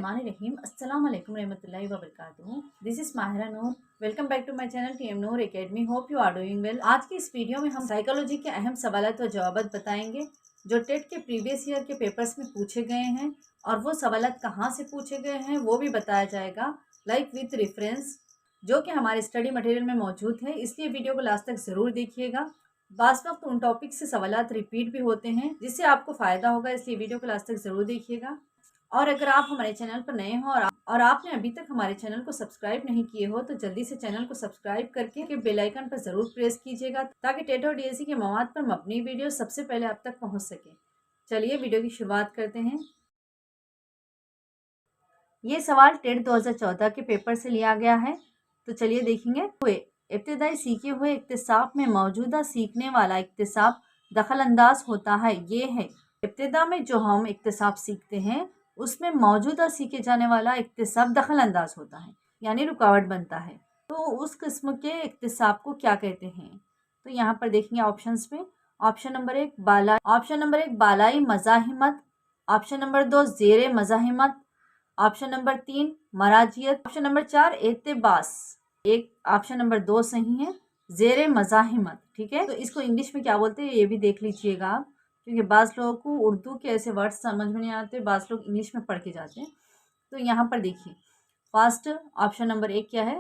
बिस्मिल्लाहिर्रहमानिर्रहीम। अस्सलाम वालेकुम रहमतुल्लाहि व बरकातुहू। This is Mahira Noor. Welcome back to my channel TM Noor academy. Hope you are doing well. आज की इस वीडियो में हम साइकोलॉजी के अहम सवालात व जवाबात बताएंगे जो टेट के प्रीवियस ईयर के पेपर्स में पूछे गए हैं, और वो सवालात कहाँ से पूछे गए हैं वो भी बताया जाएगा, लाइक विथ रेफरेंस, जो कि हमारे स्टडी मटेरियल में मौजूद है। इसलिए वीडियो को लास्ट तक ज़रूर देखिएगा। बास वक्त उन टॉपिक से सवालात रिपीट भी होते हैं जिससे आपको फ़ायदा होगा, इसलिए वीडियो को लास्ट तक ज़रूर देखिएगा। और अगर आप हमारे चैनल पर नए हो और आपने अभी तक हमारे चैनल को सब्सक्राइब नहीं किए हो तो जल्दी से चैनल को सब्सक्राइब करके बेल आइकन पर ज़रूर प्रेस कीजिएगा, ताकि टेट और डीएससी के मवाद पर मबनी वीडियो सबसे पहले आप तक पहुंच सके। चलिए वीडियो की शुरुआत करते हैं। ये सवाल टेट 2014 के पेपर से लिया गया है, तो चलिए देखेंगे। इब्तिदाई सीखे हुए इक्तिसाब में मौजूदा सीखने वाला इक्तिसाब दखल अंदाज होता है। ये है, इब्तिदा में जो हम इक्तिसाब सीखते हैं उसमें मौजूदा सीखे जाने वाला इक्तिसाब दखल अंदाज होता है, यानी रुकावट बनता है। तो उस किस्म के इक्तिसाब को क्या कहते हैं? तो यहाँ पर देखेंगे ऑप्शंस में। ऑप्शन नंबर एक बालाई मज़ाहिमत, ऑप्शन नंबर 2 ज़ेरे मज़ाहिमत, ऑप्शन नंबर 3 मराजियत, ऑप्शन नंबर 4 एतबास। ऑप्शन नंबर 2 सही है, ज़ेरे मज़ाहिमत। ठीक है, तो इसको इंग्लिश में क्या बोलते हैं ये भी देख लीजिएगा आप, क्योंकि बाज़ लोगों को उर्दू के ऐसे वर्ड्स समझ में नहीं आते, बाज़ लोग इंग्लिश में पढ़ के जाते हैं। तो यहाँ पर देखिए, फर्स्ट ऑप्शन नंबर 1 क्या है?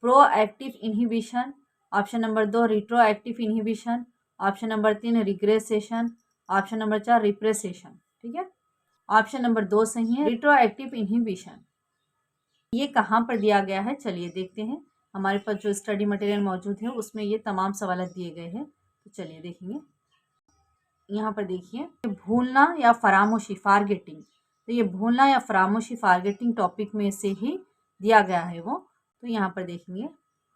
Proactive inhibition, option number 2 retroactive inhibition, option number 3 regression, option number 4 repression. ठीक है, ऑप्शन नंबर 2 सही है, रिट्रोएक्टिव इनहिबिशन। ये कहाँ पर दिया गया है चलिए देखते हैं। हमारे पास जो स्टडी मटेरियल मौजूद है उसमें ये तमाम सवाल दिए गए हैं, तो चलिए देखेंगे। यहाँ पर देखिए, भूलना या फरामोशी फारगेटिंग, तो ये भूलना या फरामोशी फारगेटिंग टॉपिक में से ही दिया गया है वो। तो यहाँ पर देखेंगे,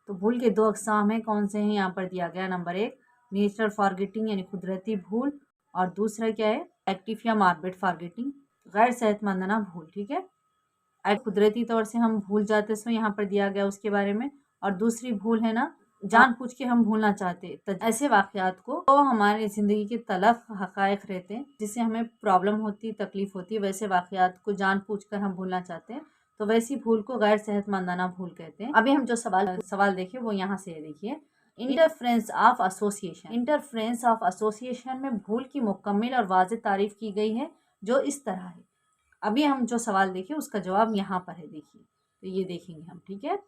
तो भूल के 2 अक़साम हैं, कौन से हैं? यहाँ पर दिया गया नंबर 1 नेचुरल फारगेटिंग यानी कुदरती भूल, और दूसरा क्या है? एक्टिव या मार्बेट फारगेटिंग, गैर सेहतमंदाना भूल। ठीक है, कुदरती तौर से हम भूल जाते सो यहाँ पर दिया गया उसके बारे में, और दूसरी भूल है ना जानबूझ के हम भूलना चाहते, तो ऐसे वाक़यात को तो हमारे ज़िंदगी के तलख़ हक़ाइक़ रहते हैं जिससे हमें प्रॉब्लम होती, तकलीफ़ होती है, वैसे वाक़यात को जानबूझकर हम भूलना चाहते हैं, तो वैसी भूल को गैर सेहतमंदाना भूल कहते हैं। अभी हम जो सवाल देखें वो यहाँ से देखिए। इंटरफ्रेंस ऑफ एसोसिएशन में भूल की मुकम्मल और वाज़ेह तारीफ़ की गई है, जो इस तरह है। अभी हम जो सवाल देखें उसका जवाब यहाँ पर है, देखिए, तो ये देखेंगे हम। ठीक है,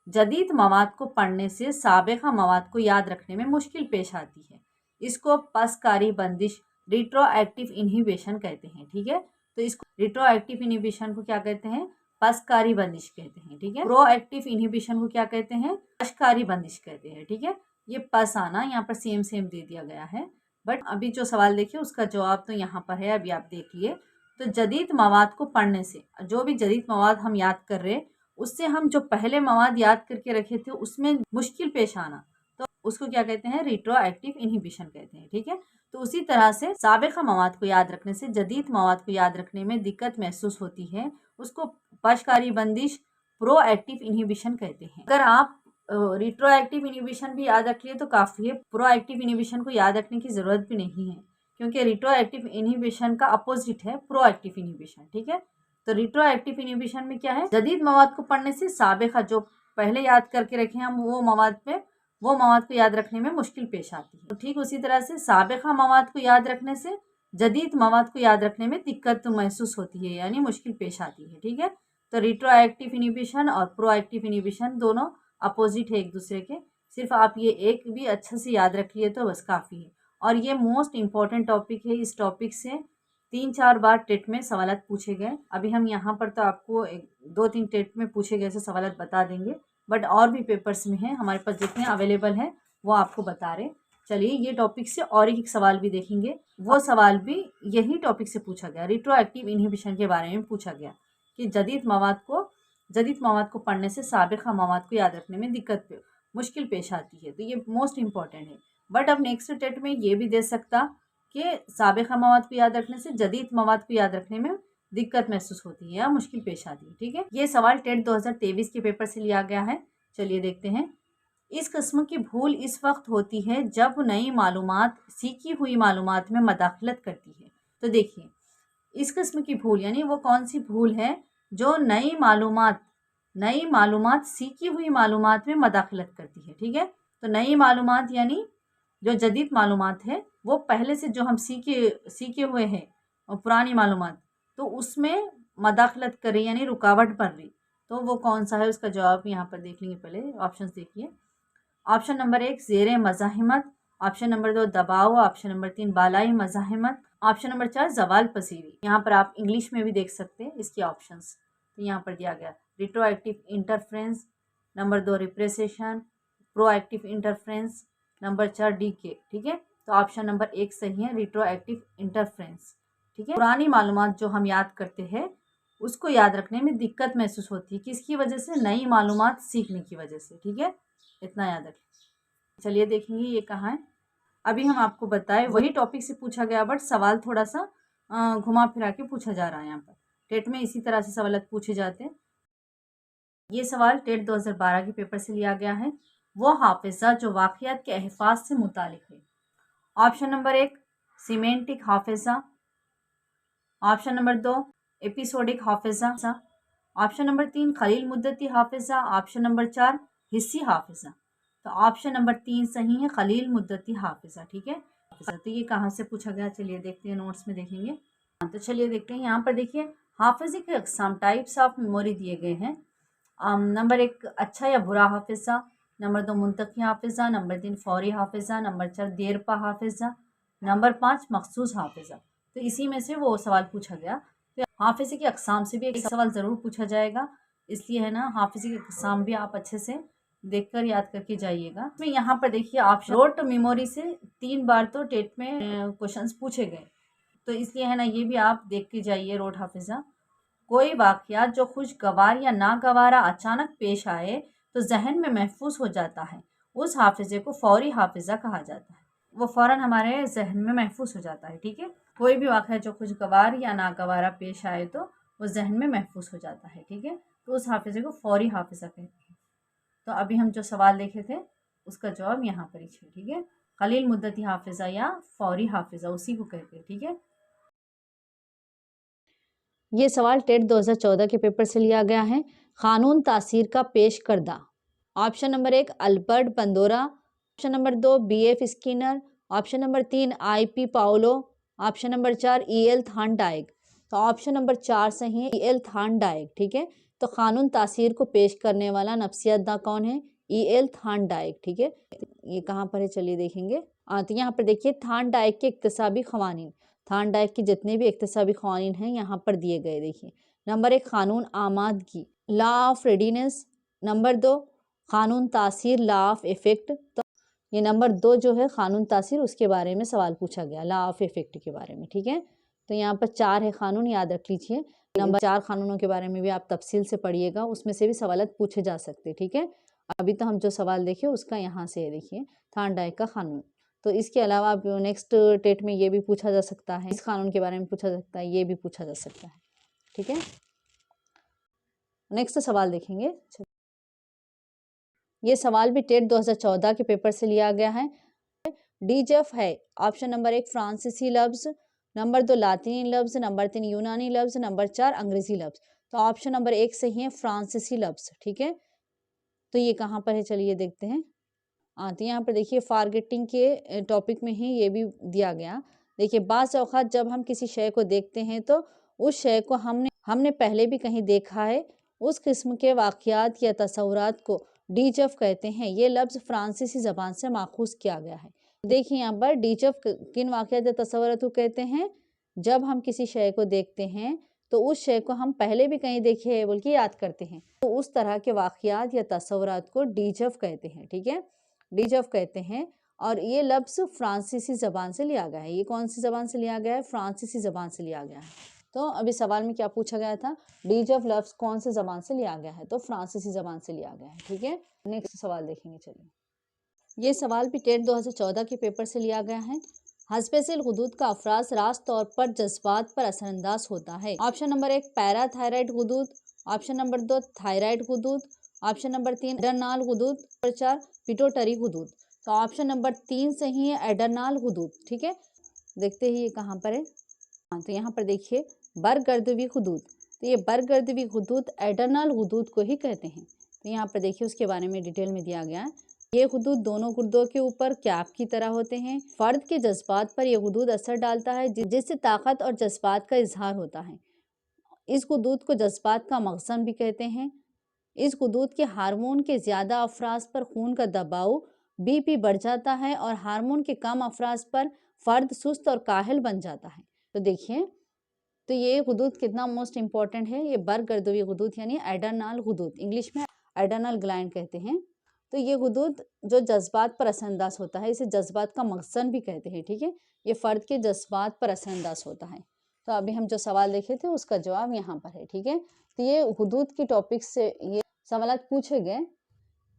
जदीद मवाद को पढ़ने से साबिक़ा मवाद को याद रखने में मुश्किल पेश आती है। इसको पसकारी बंदिश रिट्रोएक्टिव इनहिबिशन कहते हैं। ठीक है, तो इसको रिट्रोएक्टिव इनहिबिशन को क्या कहते हैं? पसकारी बंदिश कहते हैं। ठीक है, प्रोएक्टिव इनहिबिशन को क्या कहते हैं? पसकारी बंदिश कहते हैं। ठीक है, ये पस आना यहाँ पर सेम दे दिया गया है, बट अभी जो सवाल देखिए उसका जवाब तो यहाँ पर है, अभी आप देखिए। तो जदीद मवाद को पढ़ने से, जो भी जदीद मवाद हम याद कर रहे हैं उससे हम जो पहले मवाद याद करके रखे थे उसमें मुश्किल पेश आना, तो उसको क्या कहते हैं? रिट्रोएक्टिव इनहिबिशन कहते हैं। ठीक है, तो उसी तरह से साबिक़ा मवाद को याद रखने से जदीद मवाद को याद रखने में दिक्कत महसूस होती है, उसको पशकारी बंदिश प्रोएक्टिव इनहिबिशन कहते हैं। अगर आप रिट्रोएक्टिव इनहिबिशन भी याद रखिए तो काफ़ी है, प्रोएक्टिव इनहिबिशन को याद रखने की ज़रूरत भी नहीं है, क्योंकि रिट्रोएक्टिव इनहिबिशन का अपोजिट है प्रोएक्टिव इनहिबिशन। ठीक है, तो रिट्रोएक्टिव इनहिबिशन में क्या है? जदीद मवाद को पढ़ने से साबिक़ा जो पहले याद करके रखे हम वो मवाद को याद रखने में मुश्किल पेश आती है। तो ठीक उसी तरह से साबिक़ा मवाद को याद रखने से जदीद मवाद को याद रखने में दिक्कत महसूस होती है, यानी मुश्किल पेश आती है। ठीक है, तो रिट्रोएक्टिव इनहिबिशन और प्रोएक्टिव इनहिबिशन दोनों अपोजिट है एक दूसरे के, सिर्फ आप ये एक भी अच्छे से याद रख लिए तो बस काफ़ी है। और ये मोस्ट इम्पॉर्टेंट टॉपिक है, इस टॉपिक से 3-4 बार टेट में सवालात पूछे गए। अभी हम यहाँ पर तो आपको 2-3 टेट में पूछे गए से सवालात बता देंगे, बट और भी पेपर्स में हैं हमारे पास, जितने अवेलेबल हैं वो आपको बता रहे। चलिए, ये टॉपिक से और एक सवाल भी देखेंगे, वो सवाल भी यही टॉपिक से पूछा गया, रिट्रोएक्टिव इनहिबिशन के बारे में पूछा गया कि जदीद मवाद को पढ़ने से साबिक़ा मवाद को याद रखने में मुश्किल पेश आती है, तो ये मोस्ट इम्पॉर्टेंट है। बट अब नेक्स्ट टेट में ये भी दे सकता कि साबिक़ा मवाद को याद रखने से जदीद मवाद को याद रखने में दिक्कत महसूस होती है या मुश्किल पेश आती है। ठीक है, ये सवाल टेट 2023 के पेपर से लिया गया है। चलिए देखते हैं। इस किस्म की भूल इस वक्त होती है जब नई मालूमात सीखी हुई मालूमात में मदाखलत करती है। तो देखिए, इस किस्म की भूल यानी वो कौन सी भूल है जो नई मालूमात सीखी हुई मालूमात में मदाखलत करती है। ठीक है, तो नई मालूमात यानी जो जदीद मालूमात है वो पहले से जो हम सीखे हुए हैं और पुरानी मालूमात, तो उसमें मदाखलत कर रही यानी रुकावट बन रही, तो वो कौन सा है? उसका जवाब यहाँ पर देख लेंगे। पहले ऑप्शन देखिए। ऑप्शन नंबर 1 ज़ेरे मज़ाहिमत, ऑप्शन नंबर 2 दबाव, ऑप्शन नंबर 3 बालाई मज़ाहिमत, ऑप्शन नंबर 4 ज़वाल पसीरी। यहाँ पर आप इंग्लिश में भी देख सकते हैं इसके ऑप्शंस। तो यहाँ पर दिया गया retroactive interference, number 2 repression, proactive interference, number 4 decay. ठीक है, तो ऑप्शन नंबर 1 सही है, रिट्रोएक्टिव इंटरफ्रेंस। ठीक है, पुरानी मालूमात जो हम याद करते हैं उसको याद रखने में दिक्कत महसूस होती है, किसकी वजह से? नई मालूमात सीखने की वजह से। ठीक है, इतना याद रखें। चलिए देखेंगे ये कहाँ है। अभी हम आपको बताएं वही टॉपिक से पूछा गया, बट सवाल थोड़ा सा घुमा फिरा के पूछा जा रहा है। यहाँ पर टेट में इसी तरह से सवाल पूछे जाते हैं। ये सवाल टेट 2012 के पेपर से लिया गया है। वो हाफिजा जो वाक़ियात के अहफाज से मुतालिक है। Option number 1 semantic Hafiza, option number 2 episodic Hafiza, option number 3 Khalil मुद्दती हाफिजा, ऑप्शन नंबर 4 हिस्सी हाफिजा। तो ऑप्शन नंबर 3 सही है, खलील मुद्दती हाफिजा। ठीक है, तो ये कहाँ से पूछा गया? चलिए देखते हैं, नोट्स में देखेंगे। तो चलिए देखते हैं। यहाँ पर देखिए हाफिज़े के अक़साम, टाइप्स ऑफ मेमोरी दिए गए हैं। नंबर 1 अच्छा या बुरा Hafiza, number 2 मुंतक़ी Hafiza, number 3 फ़ौरी Hafiza, number 4 देरपा Hafiza, number 5 मखसूस हाफिज़ा। तो इसी में से वो सवाल पूछा गया। तो हाफिज़े की अक़साम से भी एक सवाल ज़रूर पूछा जाएगा, इसलिए है ना हाफिज़े की अक़साम भी आप अच्छे से देखकर याद करके जाइएगा। तो यहाँ पर देखिए ऑप्शन रोट मेमोरी से 3 बार तो टेट में क्वेश्चंस पूछे गए, तो इसलिए है ना ये भी आप देख के जाइए। रोट हाफिज़ा, कोई वाक़यात जो खुशगवार या नागवारा अचानक पेश आए तो जहन में महफूज हो जाता है, उस हाफिज़े को फ़ौरी हाफिज़ा कहा जाता है। वो फ़ौरन हमारे जहन में महफूज हो जाता है। ठीक है, कोई भी वाक़या जो खुशगवार या नागवारा पेश आए तो वो जहन में महफूज हो जाता है। ठीक है, तो उस हाफिज़े को फ़ौरी हाफिज़ा कहते हैं। तो अभी हम जो सवाल देखे थे उसका जवाब यहाँ पर ही है। ठीक है, खलील मुद्दती हाफिज़ा या फ़ौरी हाफिज़ा उसी को कहते हैं। ठीक है, ये सवाल टेट 2014 के पेपर से लिया गया है। कानून तासीर का पेश करदा। Option number 1 Albert Bandura, option number 2 BF Skinner, option number 3 IP Pavlov, option number 4 EL Thorndike. तो ऑप्शन नंबर 4 सही है, EL थार्नडाइक। ठीक है, तो कानून तासीर को पेश करने वाला नफ्सियतदां कौन है? EL Thorndike. ठीक है, ये कहाँ पर है? चलिए देखेंगे। तो यहाँ पर देखिए थार्नडाइक के इक्तसाबी क़वानीन, थार्नडाइक के जितने भी इक्तसाबी क़वानीन हैं यहाँ पर दिए गए। देखिए नंबर 1 कानून आमादगी, लॉ ऑफ रेडीनेस, नंबर 2 कानून तासीर, लॉ ऑफ इफ़ेक्ट। तो ये नंबर 2 जो है कानून तासीर, उसके बारे में सवाल पूछा गया, लॉ ऑफ इफ़ेक्ट के बारे में। ठीक है, तो यहाँ पर 4 है कानून, याद रख लीजिए। नंबर 4 कानूनों के बारे में भी आप तफसील से पढ़िएगा, उसमें से भी सवाल पूछे जा सकते। ठीक है, अभी तो हम जो सवाल देखे उसका यहाँ से है। देखिए थार्नडाइक का कानून, तो इसके अलावा अब नेक्स्ट टेट में ये भी पूछा जा सकता है, इस कानून के बारे में पूछा जा सकता है, ये भी पूछा जा सकता है। ठीक है, नेक्स्ट सवाल देखेंगे। ये सवाल भी टेट 2014 के पेपर से लिया गया है। डीजफ है ऑप्शन नंबर 1 फ्रांसीसी लफ्ज़, नंबर 2 लातीनी लफ्ज़, नंबर 3 यूनानी लफ्ज़, नंबर 4 अंग्रेजी लफ्ज़। तो ऑप्शन नंबर 1 सही है, फ्रांसीसी लफ्ज़। ठीक है, तो ये कहाँ पर है? चलिए देखते हैं। तो यहाँ पर देखिए फारगेटिंग के टॉपिक में ही ये भी दिया गया। देखिए बाज़ औक़ात जब हम किसी शय को देखते हैं तो उस शय को हमने पहले भी कहीं देखा है, उस किस्म के वाक़यात या तसव्वुरात को डीजफ कहते हैं। ये लफ्ज़ फ्रांसीसी ज़बान से माख़ूज़ किया गया है। देखिए यहाँ पर डीजफ किन वाक़यात या तसव्वुरात को कहते हैं? जब हम किसी शय को देखते हैं तो उस शय को हम पहले भी कहीं देखे है बोल के याद करते हैं, तो उस तरह के वाक़यात या तसव्वुरात को डीजफ कहते हैं। ठीक है, डीजफ कहते हैं। और ये लफ्ज़ फ्रांसीसी ज़बान से लिया गया है। ये कौन सी ज़बान से लिया गया है? फ्रांसीसी ज़बान से लिया गया है। तो अभी सवाल में क्या पूछा गया था? डीजफ लफ्ज़ कौन सी ज़बान से लिया गया है? तो फ्रांसीसी ज़बान से लिया गया है। ठीक है, नेक्स्ट सवाल देखेंगे। चलिए, ये सवाल भी टेट 2014 के पेपर से लिया गया है। हस्बे गुदूद का अफराज रास तौर पर जज्बात पर असरअंदाज होता है। ऑप्शन नंबर 1 पैराथायराइड गुदूद, ऑप्शन नंबर 2 थायराइड गुदूद, ऑप्शन नंबर 3 एडरनाल गुदूद, नंबर 4 पिटोटरी गुदूद। तो ऑप्शन नंबर 3 सही है, एडरनाल गुदूद। ठीक है, देखते ही ये कहाँ पर है। तो यहाँ पर देखिए बरगर्दवी गुदूद, तो ये बरगर्दवी हुदूद एडर्नल हुदूद को ही कहते हैं। तो यहाँ पर देखिए उसके बारे में डिटेल में दिया गया है। ये हुदूद दोनों गुर्दों के ऊपर कैप की तरह होते हैं। फर्द के जज्बात पर यह हुदूद असर डालता है जिससे ताकत और जज्बात का इजहार होता है। इस हुदूद को जज्बात का मखज़न भी कहते हैं। इस हुदूद के हार्मोन के ज़्यादा अफराज पर खून का दबाव बीपी बढ़ जाता है और हार्मोन के कम अफराज पर फर्द सुस्त और काहिल बन जाता है। तो देखिए, तो ये हुदूद कितना मोस्ट इंपॉर्टेंट है। ये बरगर्दवी हुदूद यानी एडर्नल हुदूद, इंग्लिश में एडर्नल ग्लैंड कहते हैं। तो ये हुदूद जो जज्बात पर असरअंदाज होता है, इसे जज्बात का मखज़न भी कहते हैं। ठीक है, ये फ़र्द के जज्बात पर असरअंदाज होता है। तो अभी हम जो सवाल देखे थे उसका जवाब यहाँ पर है। ठीक है, तो ये हुदूद की टॉपिक से ये सवाल पूछे गए।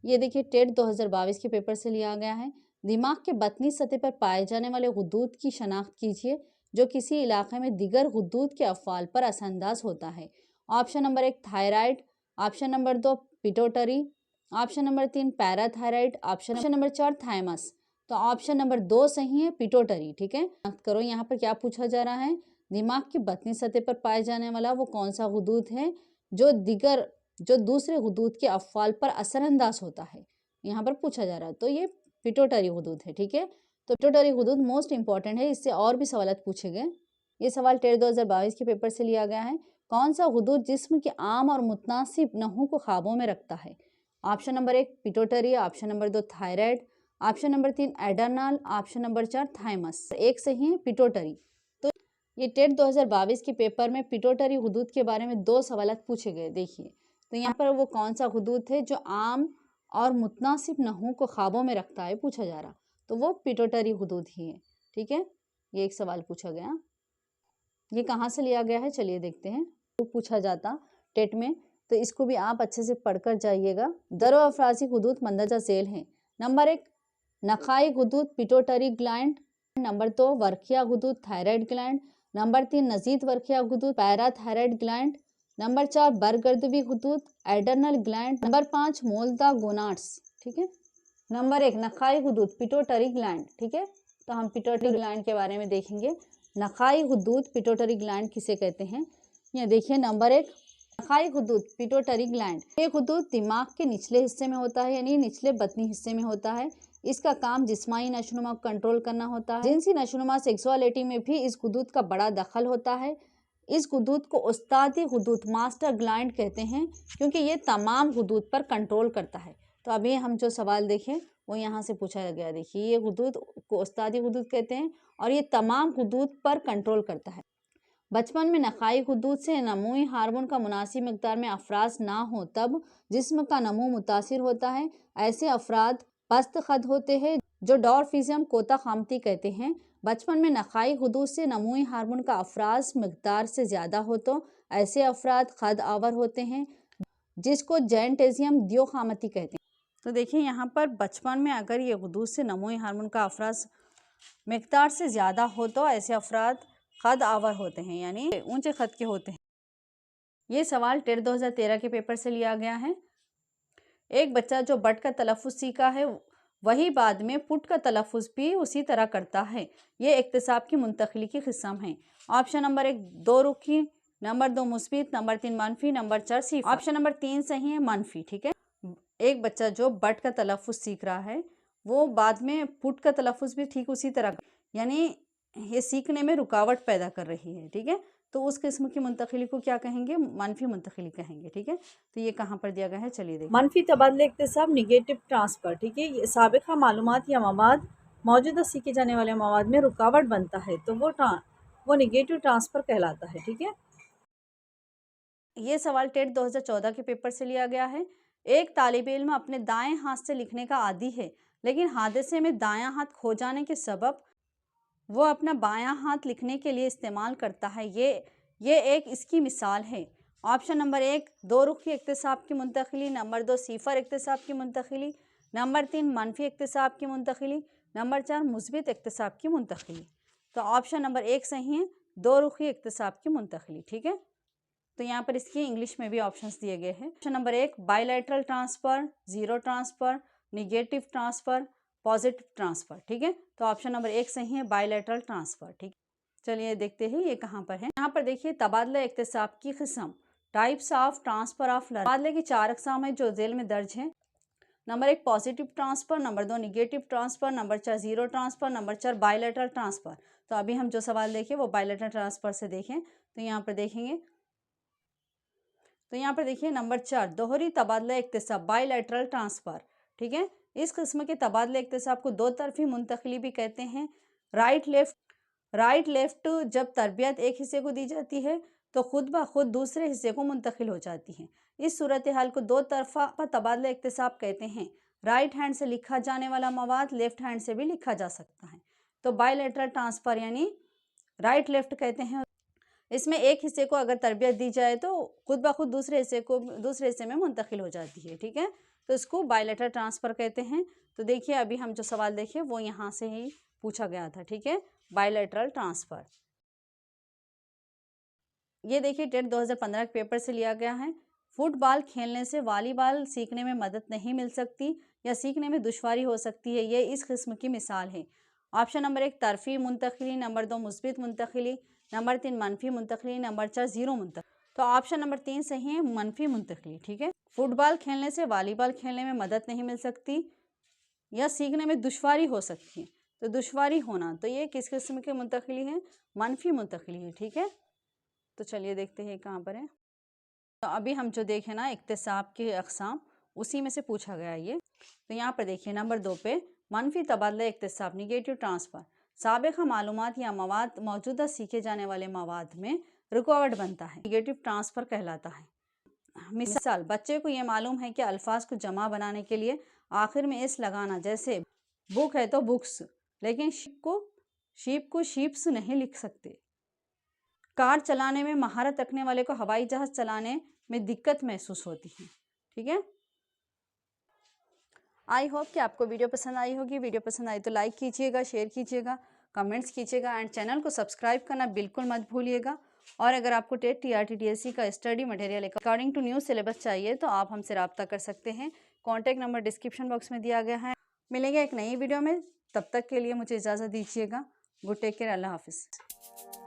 ये देखिए टेट 2022 के पेपर से लिया गया है। दिमाग के बतनी सतह पर पाए जाने वाले हुदूद की शनाख्त कीजिए जो किसी इलाके में दिगर हुदूद के अफ़आल पर असरअंदाज होता है। Option number 1 thyroid, option number 2 pituitary, option number 3 parathyroid, option number 4 thymus. तो ऑप्शन नंबर 2 सही है, पिट्यूटरी। ठीक है, करो यहाँ पर क्या पूछा जा रहा है, दिमाग की बतनी सतह पर पाए जाने वाला वो कौन सा हुदूद है जो दूसरे हुदूद के अफ़आल पर असरअंदाज होता है, यहाँ पर पूछा जा रहा है। तो ये पिट्यूटरी हुदूद है। ठीक है, तो पिट्यूटरी हुदूद मोस्ट इंपॉर्टेंट है, इससे और भी सवाल पूछे गए। ये सवाल टेट 2022 के पेपर से लिया गया है। कौन सा हुदूद जिस्म के आम और मुतनासिब नहू को ख्वाबों में रखता है। Option number 1 pituitary, option number 2 thyroid, option number 3 adrenal, option number 4 thymus. एक सही है पिट्यूटरी। तो ये टेट 2022 के पेपर में पिट्यूटरी हुदूद के बारे में 2 सवाल पूछे गए। देखिए, तो यहाँ पर वो कौन सा हुदूद है जो आम और मुतनासिब नहू को ख्वाबों में रखता है पूछा जा रहा, तो वो पिट्यूटरी हुदूद ही है। ठीक है, ये एक सवाल पूछा गया। ये कहाँ से लिया गया है चलिए देखते हैं। तो पूछा जाता टेट में, तो इसको भी आप अच्छे से पढ़कर जाइएगा। दरो अफराजी हुदूद मंदरजा झेल हैं। नंबर 1 नखाई हुदूद पिट्यूटरी ग्लैंड, नंबर 2 वर्किया हुदूद थायराइड ग्लैंड, नंबर 3 नजीद वर्किया हुदूद पैराथायराइड ग्लैंड, नंबर 4 बरगर्दवी हुदूद एडर्नल ग्लैंड, नंबर 5 मोल्दा गोनाड्स। ठीक है, नंबर 1 नखाई हुदूद पिट्यूटरी ग्लैंड। ठीक है, तो हम पिट्यूटरी ग्लैंड के बारे में देखेंगे। नखाई हुदूद पिट्यूटरी ग्लैंड किसे कहते हैं, ये देखिए। नंबर 1 नखाई हुदूद पिट्यूटरी ग्लैंड, ये हुदूद दिमाग के निचले हिस्से में होता है, यानी निचले बतनी हिस्से में होता है। इसका काम जिस्मानी नशोनुमा को कंट्रोल करना होता है। जिनसी नशोनुमा सेक्सुअलिटी में भी इस हुदूद का बड़ा दखल होता है। इस हुदूद को उस्तादी हुदूद मास्टर ग्लैंड कहते हैं क्योंकि ये तमाम हुदूद पर कंट्रोल करता है। तो अभी हम जो सवाल देखें वो यहाँ से पूछा गया। देखिए, ये हुदूद को उस्तादी हुदूद कहते हैं और ये तमाम हुदूद पर कंट्रोल करता है। बचपन में नखाई हुदूद से नमूई हार्मोन का मुनासिब मिकदार में अफराज ना हो तब जिस्म का नमू मुतासिर होता है। ऐसे अफराद पस्त खद होते हैं जो डॉर्फिज्म कोता खामती कहते हैं। बचपन में नखाई हुदूद से नमूई हार्मोन का अफराज मिकदार से ज़्यादा हो तो ऐसे अफराद खद आवर होते हैं जिसको जैंटेजियम दियोखामती कहते हैं। तो देखिए यहाँ पर बचपन में अगर ये हुदूद से नमूई हार्मोन का अफराज मिकदार से ज़्यादा हो तो ऐसे अफराद खद आवर होते हैं, यानी ऊंचे खद के होते हैं। ये सवाल टेट 2013 के पेपर से लिया गया है। एक बच्चा जो बट का तलफ़ुज़ सीखा है वही बाद में पुट का तलफ़ुज़ भी उसी तरह करता है। ये इक्तिसाब की मुंतकिली की किस्म है। ऑप्शन नंबर 1 दो रुखी, नंबर 2 मुस्बित, नंबर 3 मनफी, नंबर 4 सिफर। ऑप्शन नंबर 3 सही है, मनफी। ठीक है, एक बच्चा जो बट का तलफ़ुज़ सीख रहा है वो बाद में पुट का तलफ़ुज़ भी ठीक उसी तरह, यानी ये सीखने में रुकावट पैदा कर रही है। ठीक है, तो उस किस्म की मुंतकिली को क्या कहेंगे, मनफी मुंतकिली कहेंगे। ठीक है, तो ये कहाँ पर दिया गया है चलिए देखिए। मनफी तबादले इक्तिसाब निगेटिव ट्रांसफ़र। ठीक है, ये साबिक़ा मालूमात या मवाद मौजूदा सीखे जाने वाले मवाद में रुकावट बनता है तो वो निगेटिव ट्रांसफ़र कहलाता है। ठीक है, ये सवाल टेट 2014 के पेपर से लिया गया है। एक तालिब इल्म अपने दाएं हाथ से लिखने का आदी है लेकिन हादसे में दायां हाथ खो जाने के सबब वो अपना बायां हाथ लिखने के लिए इस्तेमाल करता है। ये एक इसकी मिसाल है। ऑप्शन नंबर 1 दो रुखी इक्तिसाब की मुंतकिली, नंबर 2 सिफर इक्तिसाब की मुंतकिली, नंबर 3 मनफी इक्तिसाब की मुंतकिली, नंबर 4 मुस्बित इक्तिसाब की मुंतकिली। तो ऑप्शन नंबर 1 सही है, दो रुखी इक्तिसाब की मुंतकिली। ठीक है, तो यहाँ पर इसकी इंग्लिश में भी ऑप्शंस दिए गए हैं। Option number 1 bilateral transfer, zero transfer, negative transfer, positive transfer. ठीक है, तो ऑप्शन नंबर 1 सही है, बायलैटरल ट्रांसफ़र। ठीक, चलिए देखते हैं ये कहाँ पर है। यहाँ पर देखिए तबादला इक्तिसाब की किस्म। Types of transfer of learning. तबादले की 4 अकसाम है जो जेल में दर्ज हैं। Number 1 positive transfer, number 2 negative transfer, number 4 zero transfer, number 4 bilateral transfer. तो अभी हम जो सवाल देखें वो बायलैटरल ट्रांसफ़र से देखें। तो यहाँ पर देखेंगे, तो यहाँ पर देखिए नंबर 4 दोहरी तबादला इक्तिसाब बायलैटरल ट्रांसफ़र। ठीक है, इस किस्म के तबादले इक्तिसाब को दो तरफी मुंतकिली भी कहते हैं। राइट लेफ्ट जब तरबियत एक हिस्से को दी जाती है तो खुद ब खुद दूसरे हिस्से को मुंतकिल हो जाती है। इस सूरत हाल को दो तरफा तबादला इक्तिसाब कहते हैं। राइट हैंड से लिखा जाने वाला मवाद लेफ्ट हैंड से भी लिखा जा सकता है। तो बायलैटरल ट्रांसफ़र यानी राइट लेफ्ट कहते हैं। इसमें एक हिस्से को अगर तरबियत दी जाए तो खुद ब खुद दूसरे हिस्से में मुंतकिल हो जाती है। ठीक है, तो इसको बायलैटरल ट्रांसफ़र कहते हैं। तो देखिए अभी हम जो सवाल देखें वो यहाँ से ही पूछा गया था। ठीक है, बायलैटरल ट्रांसफ़र। ये देखिए टेट 2015 के पेपर से लिया गया है। फुटबॉल खेलने से वॉलीबॉल सीखने में मदद नहीं मिल सकती या सीखने में दुश्वारी हो सकती है, ये इस किस्म की मिसाल है। ऑप्शन नंबर 1 तरफी मुंतकिली, नंबर 2 मुस्बित मुंतकिली, नंबर 3 मनफी मुंतकिली, नंबर 4 जीरो मुंतकिली। तो ऑप्शन नंबर 3 सही है, मनफी मुंतकिली। ठीक है, फुटबॉल खेलने से वॉलीबॉल खेलने में मदद नहीं मिल सकती या सीखने में दुश्वारी हो सकती है। तो दुश्वारी होना, तो ये किस किस्म की मुंतकिली है? मनफी मुंतकिली है। ठीक है, तो चलिए देखते हैं कहाँ पर है। तो अभी हम जो देखें ना इक्तिसाब के अक़साम, उसी में से पूछा गया ये। तो यहाँ पर देखिए नंबर 2 पे मनफी तबादला इक्तिसाब निगेटिव ट्रांसफ़र साबिक़ा मालूमात या मवाद मौजूदा सीखे जाने वाले मवाद में रुकावट बनता है, निगेटिव ट्रांसफ़र कहलाता है। मिसाल, बच्चे को ये मालूम है कि अल्फाज को जमा बनाने के लिए आखिर में एस लगाना, जैसे बुक है तो बुक्स, लेकिन शीप को शीप्स नहीं लिख सकते। कार चलाने में महारत रखने वाले को हवाई जहाज़ चलाने में दिक्कत महसूस होती है। ठीक है, आई होप कि आपको वीडियो पसंद आई होगी। वीडियो पसंद आई तो लाइक कीजिएगा, शेयर कीजिएगा, कमेंट्स कीजिएगा एंड चैनल को सब्सक्राइब करना बिल्कुल मत भूलिएगा। और अगर आपको टेट TRT DSC का study material according to new syllabus चाहिए तो आप हमसे रब्ता कर सकते हैं। कॉन्टैक्ट नंबर डिस्क्रिप्शन बॉक्स में दिया गया है। मिलेंगे एक नई वीडियो में, तब तक के लिए मुझे इजाज़त दीजिएगा। गुड टेक केयर, अल्लाह हाफिज़।